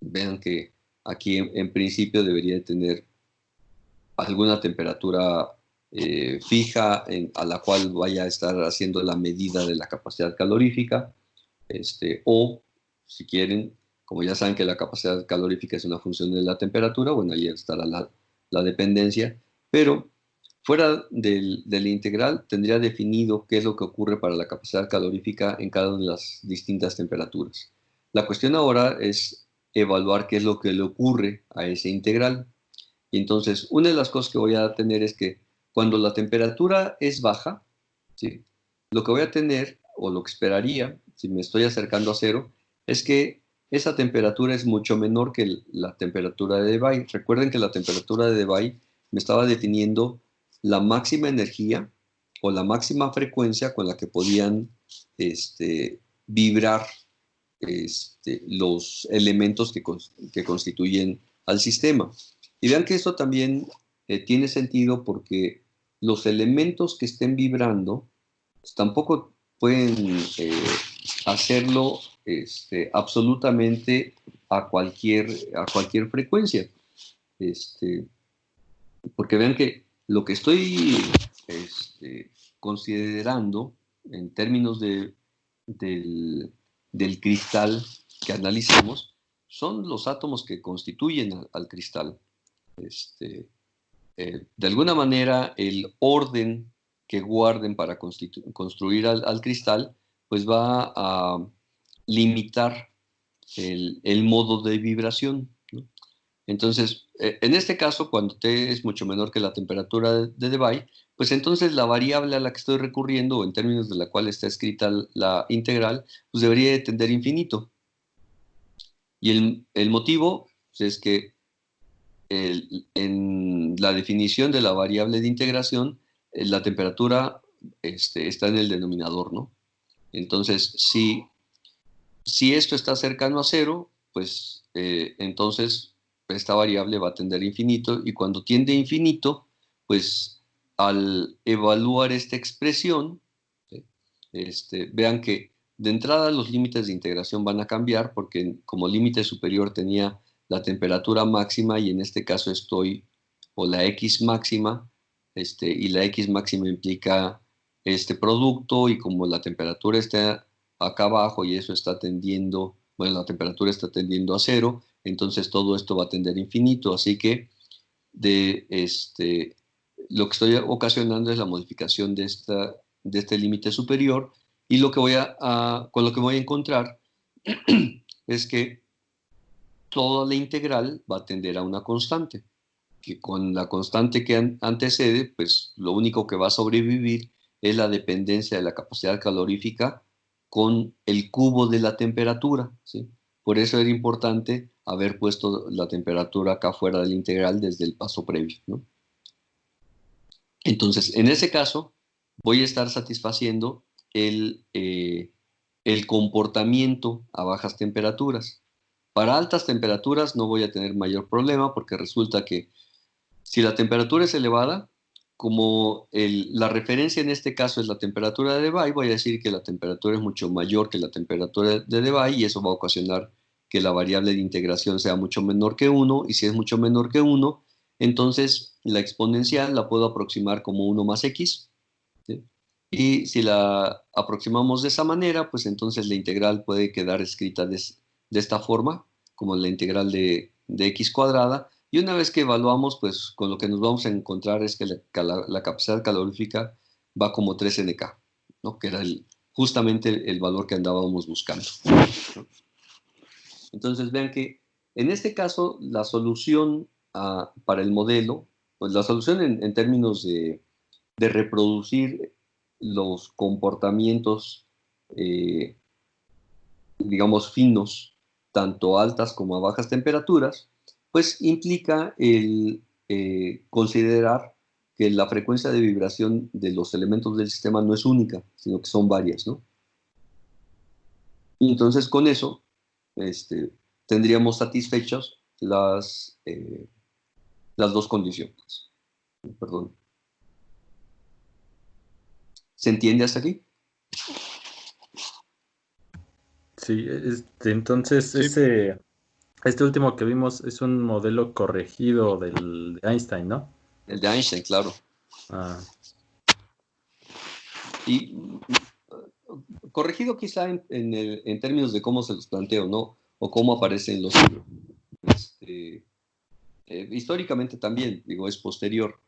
Vean que aquí en principio debería de tener alguna temperatura fija a la cual vaya a estar haciendo la medida de la capacidad calorífica, o si quieren, como ya saben que la capacidad calorífica es una función de la temperatura, bueno, ahí estará la dependencia, pero fuera de la integral tendría definido qué es lo que ocurre para la capacidad calorífica en cada una de las distintas temperaturas. La cuestión ahora es evaluar qué es lo que le ocurre a esa integral. Y entonces, una de las cosas que voy a tener es que cuando la temperatura es baja, ¿sí? Lo que voy a tener, o lo que esperaría, si me estoy acercando a cero, es que esa temperatura es mucho menor que la temperatura de Debye. Recuerden que la temperatura de Debye me estaba definiendo la máxima energía o la máxima frecuencia con la que podían vibrar los elementos que constituyen al sistema. Y vean que esto también tiene sentido porque los elementos que estén vibrando pues, tampoco pueden hacerlo absolutamente a cualquier frecuencia. Porque vean que lo que estoy considerando en términos del cristal que analizamos son los átomos que constituyen al cristal. De alguna manera, el orden que guarden para construir al cristal, pues va a limitar el modo de vibración, ¿no? Entonces, en este caso, cuando T es mucho menor que la temperatura de Debye, pues entonces la variable a la que estoy recurriendo, o en términos de la cual está escrita la integral, pues debería de tender a infinito. Y el motivo pues, es que en la definición de la variable de integración, la temperatura está en el denominador, ¿no? Entonces, si esto está cercano a cero, pues entonces esta variable va a tender a infinito, y cuando tiende a infinito, pues al evaluar esta expresión, vean que de entrada los límites de integración van a cambiar, porque como límite superior tenía la temperatura máxima, y en este caso o la X máxima, y la X máxima implica este producto, y como la temperatura está acá abajo y eso está tendiendo, bueno, la temperatura está tendiendo a cero, entonces todo esto va a tender a infinito, así que lo que estoy ocasionando es la modificación de este límite superior, y con lo que voy a encontrar es que toda la integral va a tender a una constante, que con la constante que antecede, pues lo único que va a sobrevivir es la dependencia de la capacidad calorífica con el cubo de la temperatura, ¿sí? Por eso era importante haber puesto la temperatura acá fuera de la integral desde el paso previo, ¿no? Entonces, en ese caso, voy a estar satisfaciendo el comportamiento a bajas temperaturas. Para altas temperaturas no voy a tener mayor problema porque resulta que si la temperatura es elevada, como la referencia en este caso es la temperatura de Debye, voy a decir que la temperatura es mucho mayor que la temperatura de Debye y eso va a ocasionar que la variable de integración sea mucho menor que 1 y si es mucho menor que 1, entonces la exponencial la puedo aproximar como 1 más x, ¿sí? Y si la aproximamos de esa manera, pues entonces la integral puede quedar escrita de esta forma, como la integral de x cuadrada. Y una vez que evaluamos, pues con lo que nos vamos a encontrar es que la capacidad calorífica va como 3 NK, ¿no? Que era justamente el valor que andábamos buscando, ¿no? Entonces vean que en este caso la solución para el modelo, pues la solución en términos de reproducir los comportamientos, digamos, finos, tanto a altas como a bajas temperaturas, pues implica el considerar que la frecuencia de vibración de los elementos del sistema no es única, sino que son varias, ¿no? Y entonces con eso tendríamos satisfechas las dos condiciones. Perdón. ¿Se entiende hasta aquí? Sí, entonces Sí. este último que vimos es un modelo corregido de Einstein, ¿no? El de Einstein, claro. Ah, Y corregido quizá en términos de cómo se los planteo, ¿no? O cómo aparecen en los libros. Históricamente también, digo, es posterior.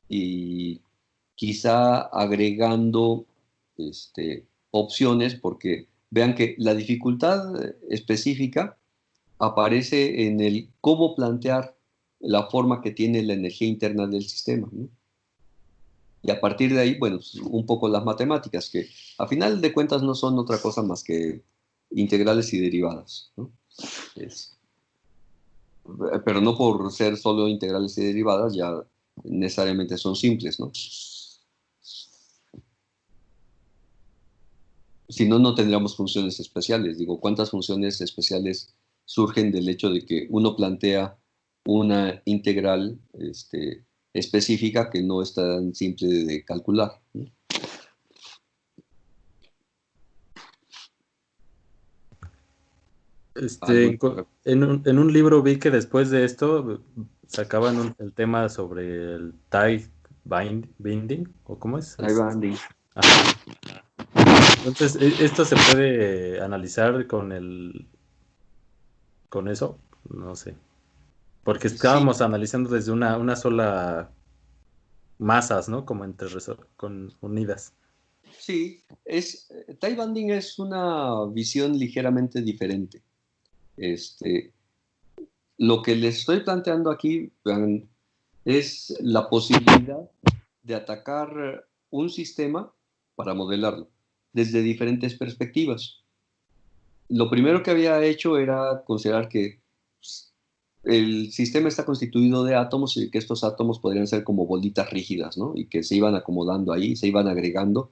Y quizá agregando opciones, porque vean que la dificultad específica aparece en el cómo plantear la forma que tiene la energía interna del sistema, ¿no? Y a partir de ahí, bueno, pues, un poco las matemáticas, que a final de cuentas no son otra cosa más que integrales y derivadas, ¿no? Pero no por ser solo integrales y derivadas ya necesariamente son simples, ¿no? Si no, no tendríamos funciones especiales. Digo, ¿cuántas funciones especiales surgen del hecho de que uno plantea una integral específica que no es tan simple de calcular, ¿no? Algo en un libro vi que después de esto sacaban el tema sobre el tide binding, ¿o cómo es? Ahí va, Andy. Ajá. Entonces, ¿esto se puede analizar con eso? No sé. Porque Sí, estábamos analizando desde una sola masas, ¿no? Como unidas. sí. Tie banding es una visión ligeramente diferente. Lo que les estoy planteando aquí es la posibilidad de atacar un sistema para modelarlo desde diferentes perspectivas. Lo primero que había hecho era considerar que el sistema está constituido de átomos y que estos átomos podrían ser como bolitas rígidas, ¿no? Y que se iban acomodando ahí, se iban agregando,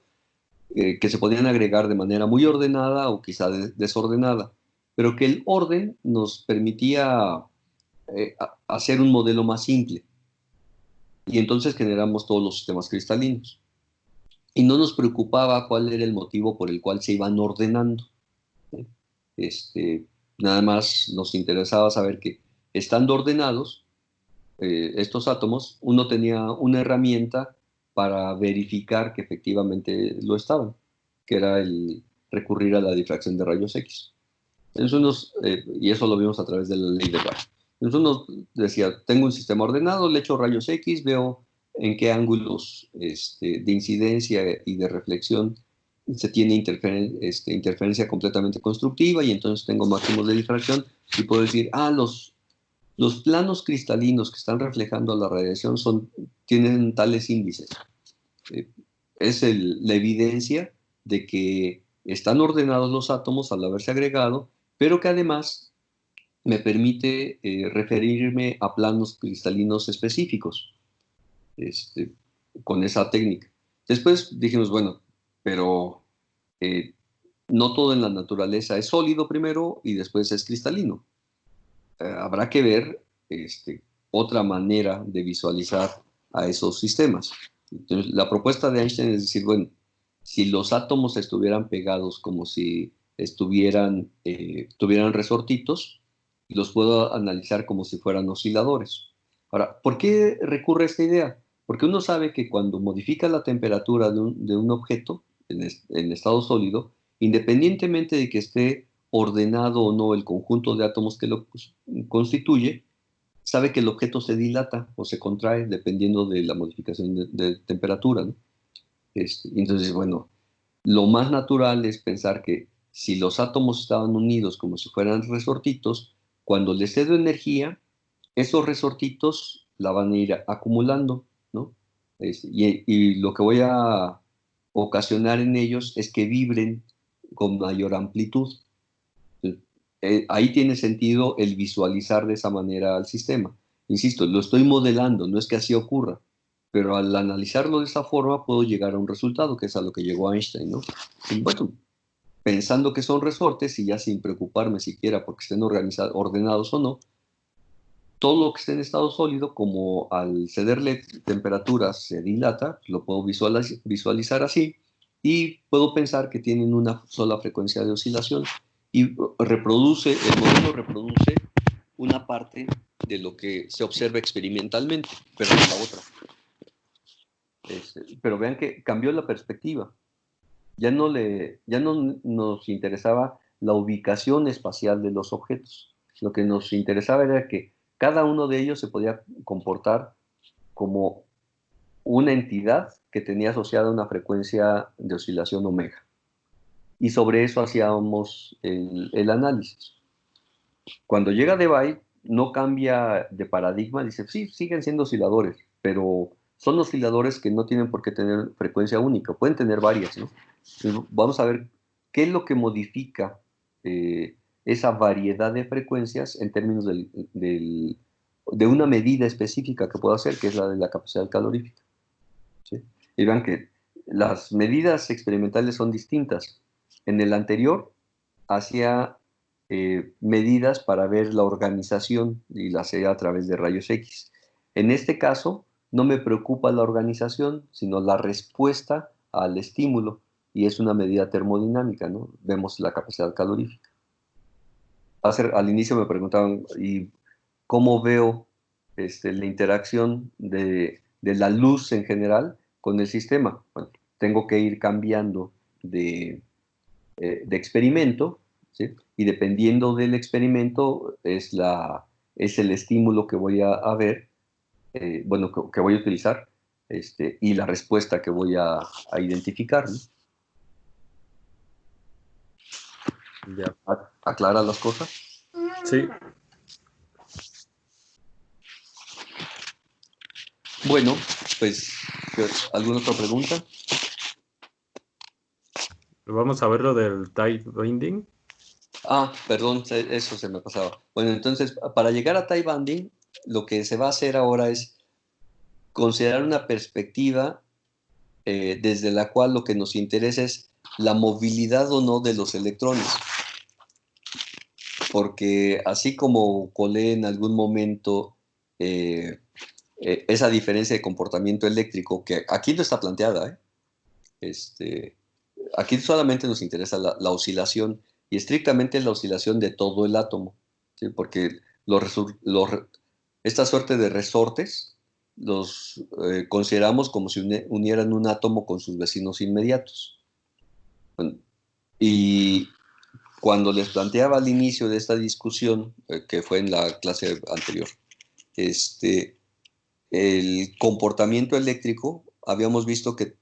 que se podían agregar de manera muy ordenada o quizá desordenada, pero que el orden nos permitía hacer un modelo más simple. Y entonces generamos todos los sistemas cristalinos. Y no nos preocupaba cuál era el motivo por el cual se iban ordenando. Nada más nos interesaba saber que estando ordenados, estos átomos, uno tenía una herramienta para verificar que efectivamente lo estaban, que era el recurrir a la difracción de rayos X. Entonces y eso lo vimos a través de la ley de Bragg. Entonces uno decía, tengo un sistema ordenado, le echo rayos X, veo en qué ángulos de incidencia y de reflexión se tiene interferencia completamente constructiva y entonces tengo máximos de difracción y puedo decir, los planos cristalinos que están reflejando la radiación tienen tales índices. Es la evidencia de que están ordenados los átomos al haberse agregado, pero que además me permite referirme a planos cristalinos específicos. con esa técnica. Después dijimos, bueno, pero no todo en la naturaleza es sólido primero y después es cristalino. Habrá que ver otra manera de visualizar a esos sistemas. Entonces, la propuesta de Einstein es decir, bueno, si los átomos estuvieran pegados como si tuvieran resortitos, los puedo analizar como si fueran osciladores. Ahora, ¿por qué recurre a esta idea? Porque uno sabe que cuando modifica la temperatura de un objeto en estado sólido, independientemente de que esté ordenado o no el conjunto de átomos que lo constituye, sabe que el objeto se dilata o se contrae dependiendo de la modificación de temperatura, ¿no? Entonces, bueno, lo más natural es pensar que si los átomos estaban unidos como si fueran resortitos, cuando les cedo energía, esos resortitos la van a ir acumulando, ¿no? Y lo que voy a ocasionar en ellos es que vibren con mayor amplitud. Ahí tiene sentido el visualizar de esa manera al sistema. Insisto, lo estoy modelando, no es que así ocurra, pero al analizarlo de esa forma puedo llegar a un resultado, que es a lo que llegó Einstein, ¿no? Y bueno, pensando que son resortes y ya sin preocuparme siquiera porque estén ordenados o no, todo lo que esté en estado sólido, como al cederle temperatura se dilata, lo puedo visualizar así y puedo pensar que tienen una sola frecuencia de oscilación y el modelo reproduce una parte de lo que se observa experimentalmente, pero no la otra. Pero vean que cambió la perspectiva. Ya no nos interesaba la ubicación espacial de los objetos. Lo que nos interesaba era que cada uno de ellos se podía comportar como una entidad que tenía asociada una frecuencia de oscilación omega. Y sobre eso hacíamos el análisis. Cuando llega Debye, no cambia de paradigma, dice, sí, siguen siendo osciladores, pero son osciladores que no tienen por qué tener frecuencia única, pueden tener varias, ¿no? Entonces, vamos a ver qué es lo que modifica esa variedad de frecuencias en términos de una medida específica que puedo hacer, que es la de la capacidad calorífica, ¿sí? Y vean que las medidas experimentales son distintas. En el anterior hacía medidas para ver la organización y la hacía a través de rayos X. En este caso, no me preocupa la organización, sino la respuesta al estímulo, y es una medida termodinámica, ¿no? Vemos la capacidad calorífica. Al inicio me preguntaban, ¿y cómo veo la interacción de la luz en general con el sistema? Bueno, tengo que ir cambiando de experimento, ¿sí? Y dependiendo del experimento es el estímulo que voy a ver, bueno, que voy a utilizar, y la respuesta que voy a identificar, ¿no? Ya. ¿Aclara las cosas? Sí. Bueno, pues, ¿alguna otra pregunta? Vamos a ver lo del tie binding. Ah, perdón, eso se me pasaba. Bueno, entonces, para llegar a tie binding, lo que se va a hacer ahora es considerar una perspectiva desde la cual lo que nos interesa es la movilidad o no de los electrones. Porque así como colé en algún momento esa diferencia de comportamiento eléctrico, que aquí no está planteada, aquí solamente nos interesa la oscilación, y estrictamente la oscilación de todo el átomo, ¿sí? Porque esta suerte de resortes los consideramos como si unieran un átomo con sus vecinos inmediatos. Bueno, y cuando les planteaba al inicio de esta discusión, que fue en la clase anterior, el comportamiento eléctrico, habíamos visto que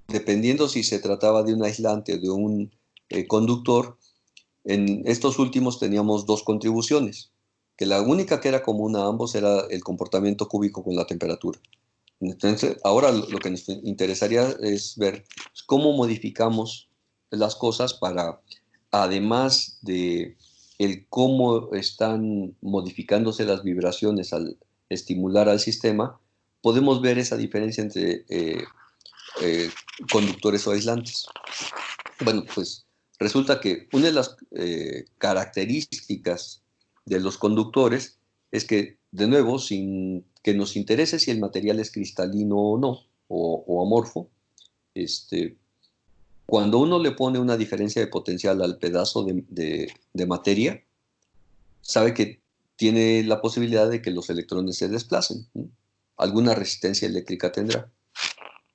dependiendo si se trataba de un aislante o de un conductor, en estos últimos teníamos dos contribuciones, que la única que era común a ambos era el comportamiento cúbico con la temperatura. Entonces, ahora lo que nos interesaría es ver cómo modificamos las cosas para, además de el cómo están modificándose las vibraciones al estimular al sistema, podemos ver esa diferencia entre conductores o aislantes. Bueno, pues resulta que una de las características de los conductores es que, de nuevo, sin que nos interese si el material es cristalino o no, o amorfo, cuando uno le pone una diferencia de potencial al pedazo de materia, sabe que tiene la posibilidad de que los electrones se desplacen, ¿no? Alguna resistencia eléctrica tendrá,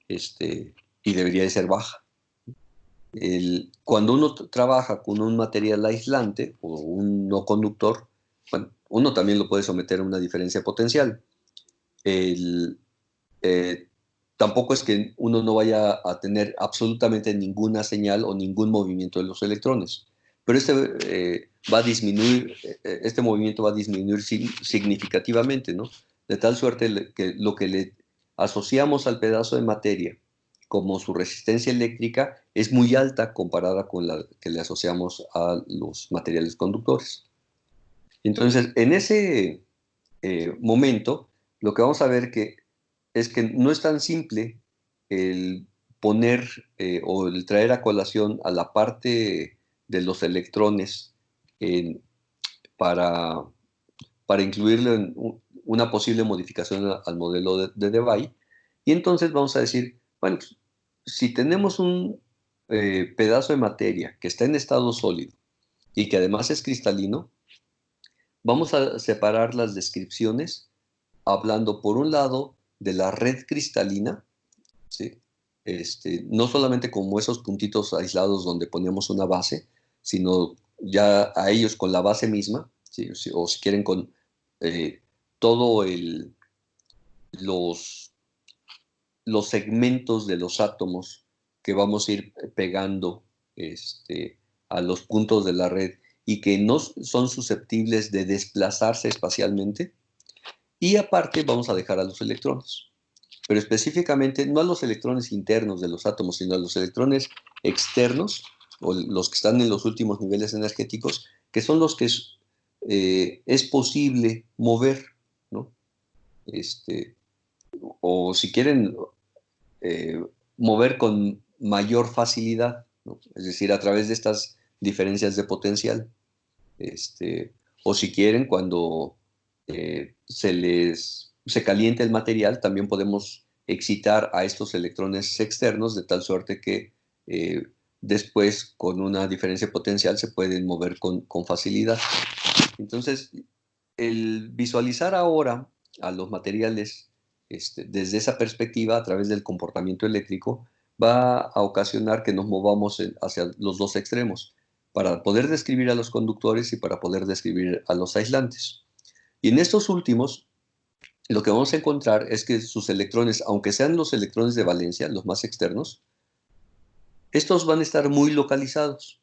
y debería de ser baja. Cuando uno trabaja con un material aislante o un no conductor, bueno, uno también lo puede someter a una diferencia potencial. Tampoco es que uno no vaya a tener absolutamente ninguna señal o ningún movimiento de los electrones, pero va a disminuir, este movimiento va a disminuir significativamente, ¿no? De tal suerte que lo que le asociamos al pedazo de materia como su resistencia eléctrica es muy alta comparada con la que le asociamos a los materiales conductores. Entonces, en ese momento, lo que vamos a ver es que no es tan simple el poner o el traer a colación a la parte de los electrones para incluirlo en una posible modificación al modelo de Debye. Y entonces vamos a decir, bueno, pues, si tenemos un pedazo de materia que está en estado sólido y que además es cristalino, vamos a separar las descripciones hablando por un lado de la red cristalina, ¿sí? No solamente como esos puntitos aislados donde ponemos una base, sino ya a ellos con la base misma, ¿sí? O si quieren con todo los segmentos de los átomos que vamos a ir pegando a los puntos de la red y que no son susceptibles de desplazarse espacialmente. Y aparte vamos a dejar a los electrones, pero específicamente no a los electrones internos de los átomos, sino a los electrones externos, o los que están en los últimos niveles energéticos, que son los que es posible mover, ¿no? O si quieren, mover con mayor facilidad, ¿no? Es decir, a través de estas diferencias de potencial. O si quieren, cuando se calienta el material, también podemos excitar a estos electrones externos de tal suerte que después, con una diferencia de potencial, se pueden mover con facilidad. Entonces, el visualizar ahora a los materiales desde esa perspectiva, a través del comportamiento eléctrico, va a ocasionar que nos movamos hacia los dos extremos, para poder describir a los conductores y para poder describir a los aislantes. Y en estos últimos, lo que vamos a encontrar es que sus electrones, aunque sean los electrones de valencia, los más externos, estos van a estar muy localizados.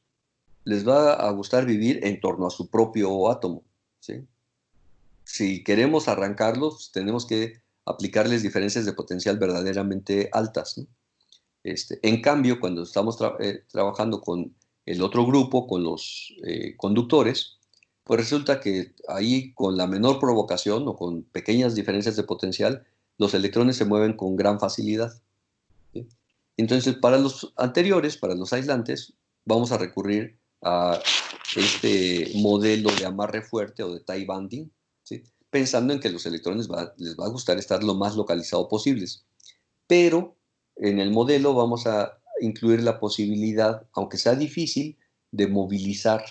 Les va a gustar vivir en torno a su propio átomo, ¿sí? Si queremos arrancarlos, tenemos que aplicarles diferencias de potencial verdaderamente altas, ¿no? En cambio, cuando estamos trabajando con el otro grupo, con los conductores, pues resulta que ahí con la menor provocación o con pequeñas diferencias de potencial, los electrones se mueven con gran facilidad, ¿sí? Entonces, para los anteriores, para los aislantes, vamos a recurrir a este modelo de amarre fuerte o de tie binding, ¿sí? Pensando en que los electrones les va a gustar estar lo más localizado posibles. Pero en el modelo vamos a incluir la posibilidad, aunque sea difícil, de movilizar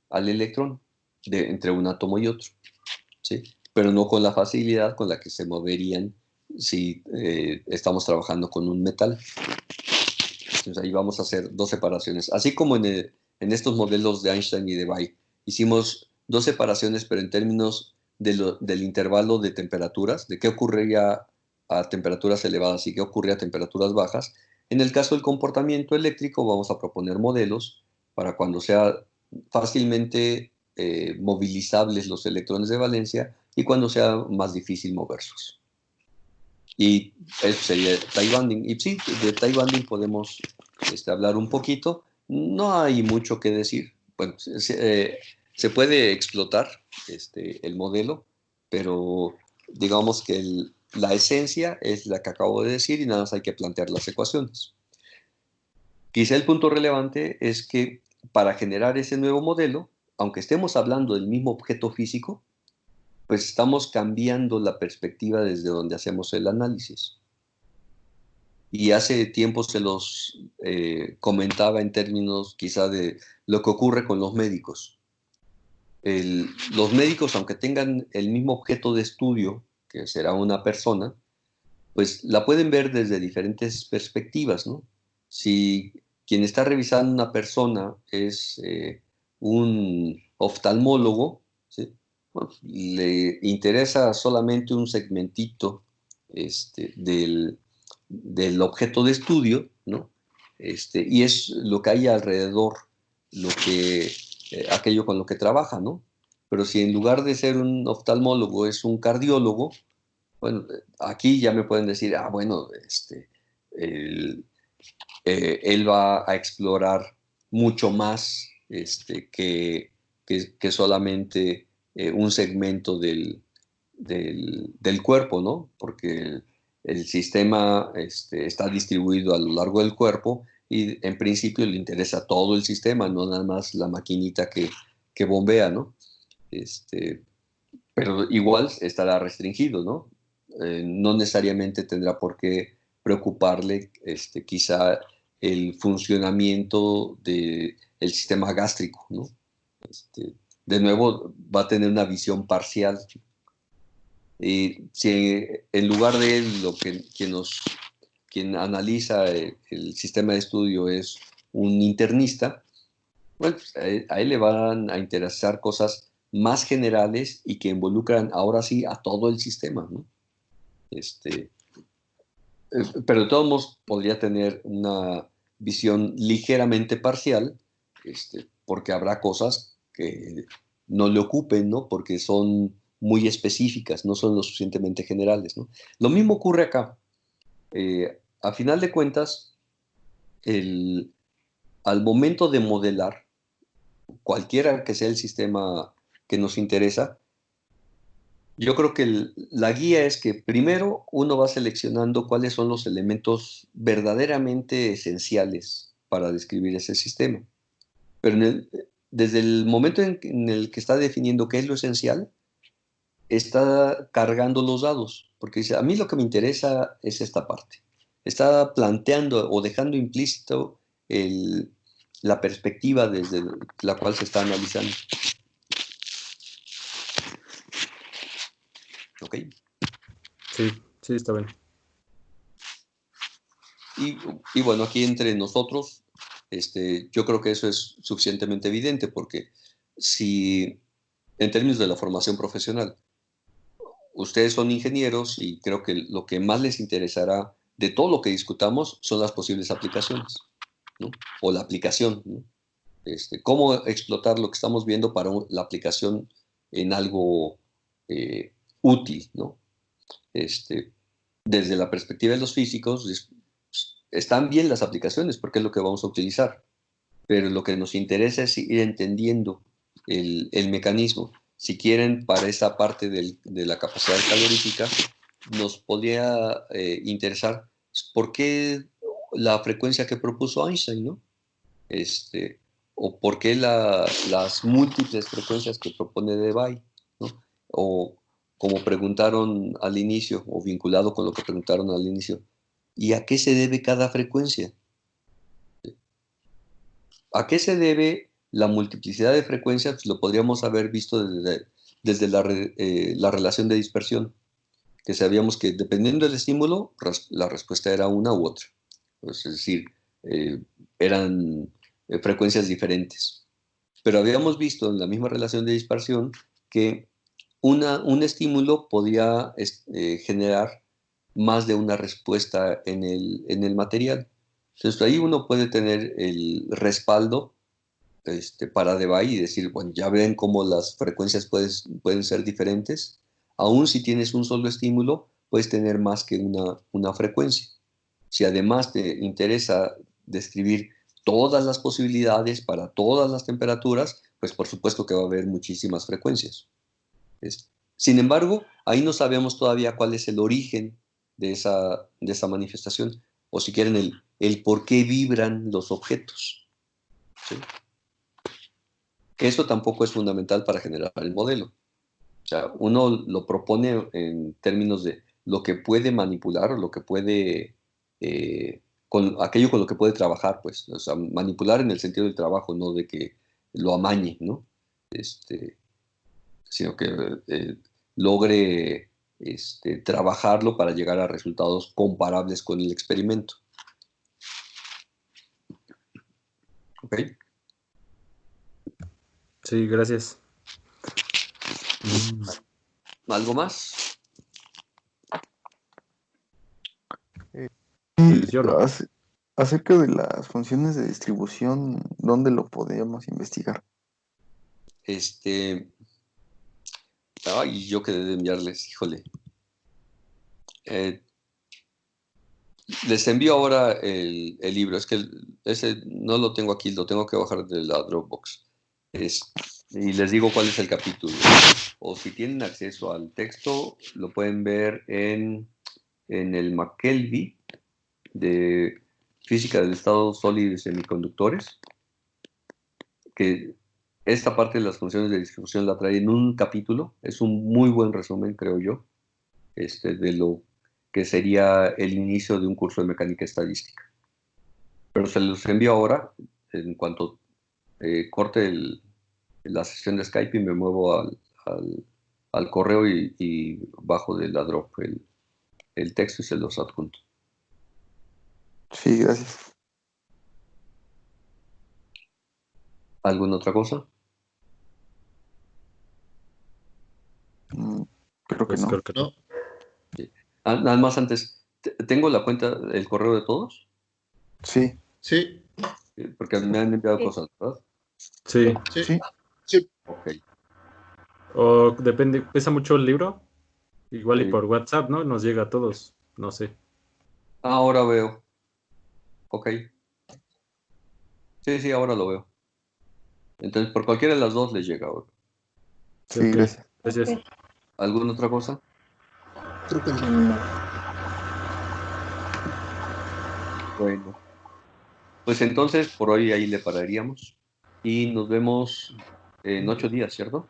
al electrón entre un átomo y otro, ¿sí? Pero no con la facilidad con la que se moverían si estamos trabajando con un metal. Entonces ahí vamos a hacer dos separaciones. Así como en estos modelos de Einstein y de Debye, hicimos dos separaciones, pero en términos del intervalo de temperaturas, de qué ocurría a temperaturas elevadas y qué ocurría a temperaturas bajas. En el caso del comportamiento eléctrico vamos a proponer modelos para cuando sea fácilmente movilizables los electrones de valencia y cuando sea más difícil moverlos. Y eso sería tie binding. Y sí, de tie binding podemos hablar un poquito. No hay mucho que decir. Bueno, se puede explotar el modelo, pero digamos que la esencia es la que acabo de decir y nada más hay que plantear las ecuaciones. Quizá el punto relevante es que para generar ese nuevo modelo, aunque estemos hablando del mismo objeto físico, pues estamos cambiando la perspectiva desde donde hacemos el análisis. Y hace tiempo se los comentaba en términos quizá de lo que ocurre con los médicos. Los médicos, aunque tengan el mismo objeto de estudio, que será una persona, pues la pueden ver desde diferentes perspectivas, ¿no? Si quien está revisando una persona es un oftalmólogo, ¿sí? Bueno, le interesa solamente un segmentito del objeto de estudio, ¿no? Y es lo que hay alrededor, aquello con lo que trabaja, ¿no? Pero si en lugar de ser un oftalmólogo es un cardiólogo, bueno, aquí ya me pueden decir, bueno, él, él va a explorar mucho más que solamente un segmento del cuerpo, ¿no? Porque el sistema está distribuido a lo largo del cuerpo y en principio le interesa todo el sistema, no nada más la maquinita que bombea, ¿no? Pero igual estará restringido, ¿no? No necesariamente tendrá por qué preocuparle quizá el funcionamiento del sistema gástrico, ¿no? De nuevo, va a tener una visión parcial. Y si en lugar de él, quien analiza el sistema de estudio es un internista, bueno, pues a él le van a interesar cosas más generales y que involucran ahora sí a todo el sistema, ¿no? Pero de todos modos podría tener una visión ligeramente parcial, porque habrá cosas que no le ocupen, ¿no? Porque son muy específicas, no son lo suficientemente generales, ¿no? Lo mismo ocurre acá. A final de cuentas, al momento de modelar, cualquiera que sea el sistema que nos interesa, yo creo que la guía es que primero uno va seleccionando cuáles son los elementos verdaderamente esenciales para describir ese sistema. Pero desde el momento en el que está definiendo qué es lo esencial, está cargando los dados, porque dice, a mí lo que me interesa es esta parte. Está planteando o dejando implícito la perspectiva desde la cual se está analizando. ¿Ok? Sí, sí, está bien. Y bueno, aquí entre nosotros, yo creo que eso es suficientemente evidente, porque si en términos de la formación profesional, ustedes son ingenieros y creo que lo que más les interesará de todo lo que discutamos son las posibles aplicaciones, ¿no? O la aplicación, ¿no? Cómo explotar lo que estamos viendo para la aplicación en algo útil, ¿no? Desde la perspectiva de los físicos, están bien las aplicaciones porque es lo que vamos a utilizar, pero lo que nos interesa es ir entendiendo el mecanismo. Si quieren, para esa parte de la capacidad calorífica, nos podría interesar por qué la frecuencia que propuso Einstein, ¿no? O por qué las múltiples frecuencias que propone Debye, ¿no? O como preguntaron al inicio, o vinculado con lo que preguntaron al inicio, ¿y a qué se debe cada frecuencia? ¿A qué se debe la multiplicidad de frecuencias? Pues lo podríamos haber visto desde la relación de dispersión, que sabíamos que dependiendo del estímulo, la respuesta era una u otra. Pues, es decir, eran frecuencias diferentes. Pero habíamos visto en la misma relación de dispersión que un estímulo podía generar más de una respuesta en el material. Entonces ahí uno puede tener el respaldo para Debye y decir, bueno, ya ven cómo las frecuencias pueden ser diferentes. Aún si tienes un solo estímulo, puedes tener más que una frecuencia. Si además te interesa describir todas las posibilidades para todas las temperaturas, pues por supuesto que va a haber muchísimas frecuencias. Sin embargo, ahí no sabemos todavía cuál es el origen de esa manifestación, o si quieren el por qué vibran los objetos. ¿Sí? Que eso tampoco es fundamental para generar el modelo. O sea, uno lo propone en términos de lo que puede manipular o lo que puede, con aquello con lo que puede trabajar, pues. O sea, manipular en el sentido del trabajo, no de que lo amañe, ¿no? Sino que logre trabajarlo para llegar a resultados comparables con el experimento. ¿Ok? Sí, gracias. ¿Algo más? Pues yo no. Acerca de las funciones de distribución, ¿dónde lo podríamos investigar? Ay, yo quedé de enviarles, híjole. Les envío ahora el libro. Es que ese no lo tengo aquí, lo tengo que bajar de la Dropbox. Y les digo cuál es el capítulo. O si tienen acceso al texto, lo pueden ver en el McKelvey de Física del Estado Sólido y Semiconductores, que esta parte de las funciones de distribución la trae en un capítulo. Es un muy buen resumen, creo yo, de lo que sería el inicio de un curso de mecánica estadística. Pero se los envío ahora, en cuanto corte la sesión de Skype, y me muevo al correo y bajo de la drop el texto y se los adjunto. Sí, gracias. ¿Alguna otra cosa? Creo que Pues no. creo que no. No, Nada más antes, ¿tengo la cuenta, el correo de todos? Sí, sí, Porque me han enviado Sí. cosas, ¿verdad? Sí. sí. sí. Sí, Ok. O depende, pesa mucho el libro. Igual y Sí. por WhatsApp, ¿no? Nos llega a todos. No sé. Ahora veo. Ok. Sí, ahora lo veo. Entonces, por cualquiera de las dos les llega ahora. Sí, Sí, ok. gracias. Gracias. Ok. ¿Alguna otra cosa? creo que no. No. Bueno, pues entonces por hoy ahí le pararíamos y nos vemos en 8 días, ¿cierto?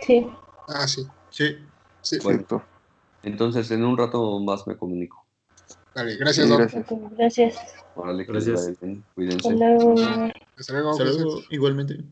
Sí. Ah, sí. Sí. Sí. Bueno, Cierto. entonces en un rato más me comunico. Vale, Sí, gracias, Doc. gracias. Ok, gracias. Órale, que les Gracias. vaya bien. Hasta Cuídense. luego. Hasta luego. Hasta Gracias. luego, igualmente.